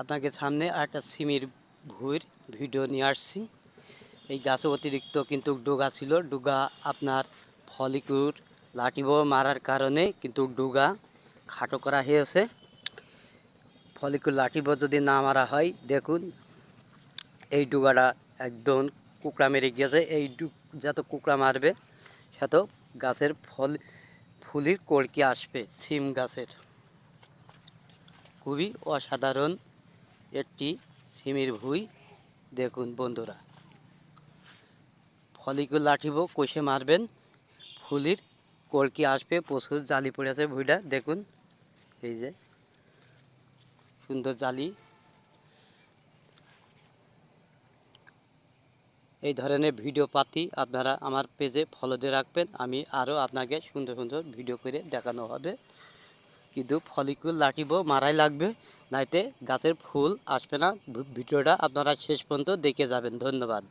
আপনাকে সামনে একটা সিমের ভুঁইয়ের ভিডিও নিয়ে আসছি। এই গাছে অতিরিক্ত কিন্তু ডোগা ছিল। ডোগা আপনার ফলিকুর লাঠিব মারার কারণে কিন্তু ডোগা খাটো করা হয়েছে। ফলিকুর লাঠিব যদি না মারা হয়, দেখুন এই ডোগাটা একদম কুকড়া মেরে গিয়েছে। এই যত কুকড়া মারবে তত গাছের ফুলির কড়কি আসবে। সিম গাছের খুবই অসাধারণ একটি সিমের ভুঁই। দেখুন বন্ধুরা, ফলিকুল লাঠিব কষে মারবেন, ফুলির কড়কি আসবে। প্রচুর জালি পড়ে আছে ভুঁইটা, দেখুন এই যে সুন্দর জালি। এই ধরনের ভিডিও পাতি আপনারা আমার পেজে ফলো দিয়ে রাখবেন। আমি আরও আপনাকে সুন্দর সুন্দর ভিডিও করে দেখানো হবে। কিন্তু ফলিকুল লাঠিব মারাই লাগবে, নাইতে গাছের ফুল আসবে না। ভিডিওটা আপনারা শেষ পর্যন্ত দেখে যাবেন। ধন্যবাদ।